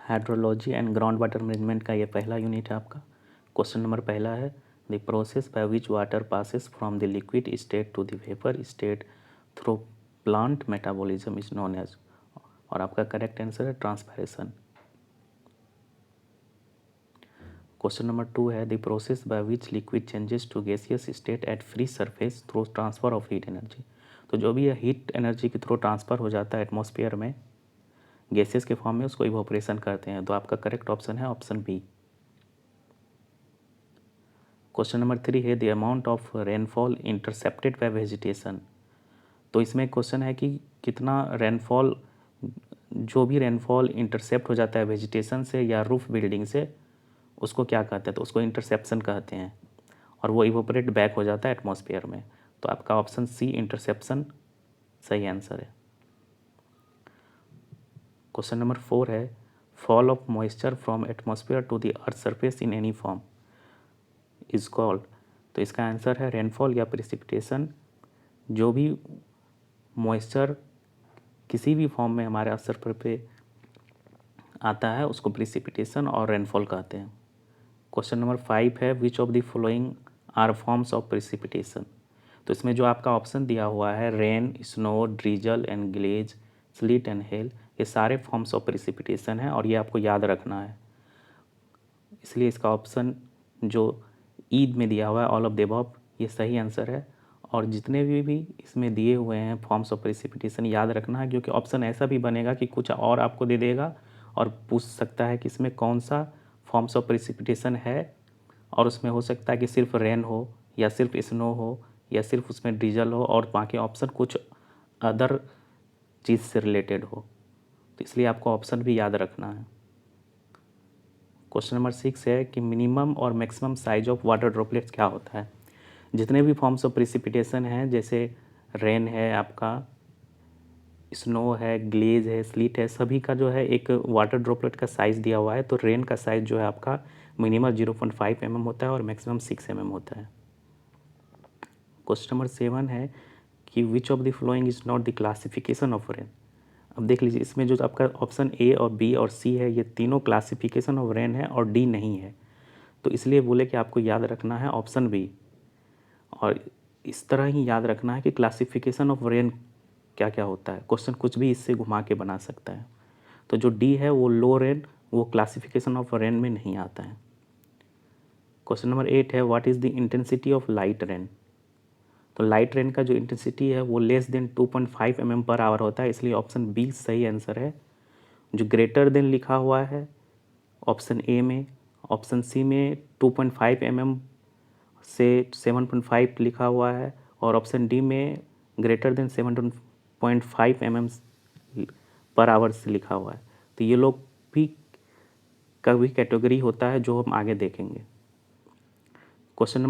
Hydrology and ground water management का ये पहला यूनिट है आपका। क्वेश्चन नंबर पहला है the process by which water passes from the liquid state to the vapour state through plant metabolism is known as, और आपका correct answer है ट्रांसपैरेशन। क्वेश्चन नंबर 2 है the process by which liquid changes to gaseous state at free surface through transfer of heat energy. तो जो भी heat energy के through transfer हो जाता है एटमॉस्फेयर में गैसेस के फॉर्म में, उसको इवोपरेशन करते हैं। तो आपका करेक्ट ऑप्शन है ऑप्शन बी। क्वेश्चन नंबर 3 है the amount of rainfall intercepted bye vegetation. तो इसमें क्वेश्चन है कि कितना रेनफॉल, जो भी रेनफॉल इंटरसेप्ट हो जाता है वेजिटेशन से या रूफ बिल्डिंग से, उसको क्या कहते हैं? तो उसको इंटरसेप्शन कहते हैं, और वो इवोपरेट बैक हो जाता है एटमॉस्फेयर में। तो आपका ऑप्शन सी इंटरसेप्शन सही आंसर है। क्वेश्चन नंबर 4 है fall of moisture from atmosphere to the earth surface in any form is called. तो इसका आंसर है रेनफॉल या प्रिसिपिटेशन। जो भी मॉइस्चर किसी भी फॉर्म में हमारे अर्थ सरफेस पे आता है उसको प्रिसिपिटेशन और रेनफॉल कहते हैं। क्वेश्चन नंबर 5 है which of the following are forms of precipitation. तो इसमें जो आपका ऑप्शन दिया हुआ है rain, snow, drizzle and glaze, sleet and hail, ये सारे फॉर्म्स ऑफ प्रिसिपिटेशन है और ये आपको याद रखना है। इसलिए इसका ऑप्शन जो ईद में दिया हुआ है ऑल ऑफ द अबव, ये सही आंसर है। और जितने भी इसमें दिए हुए हैं फॉर्म्स ऑफ प्रिसिपिटेशन याद रखना है, क्योंकि ऑप्शन ऐसा भी बनेगा कि कुछ और आपको दे देगा और पूछ सकता है कि इसमें कौन सा फॉर्म्स ऑफ प्रिसिपिटेशन है, और उसमें हो सकता है कि सिर्फ रेन हो या सिर्फ स्नो हो या सिर्फ उसमें डीजल हो और बाकी ऑप्शन कुछ अदर चीज़ से रिलेटेड हो। तो इसलिए आपको ऑप्शन भी याद रखना है। क्वेश्चन नंबर 6 है कि मिनिमम और maximum size of water droplets क्या होता है। जितने भी फॉर्म्स ऑफ प्रिसिपिटेशन हैं, जैसे रेन है, आपका स्नो है, ग्लेज है, स्लीट है, सभी का जो है एक वाटर ड्रॉपलेट का साइज़ दिया हुआ है। तो रेन का साइज़ जो है आपका मिनिमम 0.5 mm होता है और मैक्सिमम 6 mm होता है। क्वेश्चन नंबर 7 है कि विच of the following is not the classification of rain. अब देख लीजिए, इसमें जो आपका ऑप्शन ए और बी और सी है, ये तीनों क्लासिफिकेशन ऑफ रेन है और डी नहीं है। तो इसलिए बोले कि आपको याद रखना है ऑप्शन बी, और इस तरह ही याद रखना है कि क्लासिफिकेशन ऑफ रेन क्या क्या होता है। क्वेश्चन कुछ भी इससे घुमा के बना सकता है। तो जो डी है वो लो रेन, वो क्लासिफिकेशन ऑफ रेन में नहीं आता है। क्वेश्चन नंबर 8 है what is the intensity of light rain. तो लाइट रेन का जो इंटेंसिटी है वो less than 2.5 mm per hour होता है, इसलिए ऑप्शन बी सही आंसर है। जो ग्रेटर देन लिखा हुआ है ऑप्शन ए में, ऑप्शन सी में 2.5 mm से 7.5 लिखा हुआ है, और ऑप्शन डी में greater than 7.5 mm per hour से लिखा हुआ है। तो ये लोग भी का भी कैटेगरी होता है जो हम आगे देखेंगे। Question number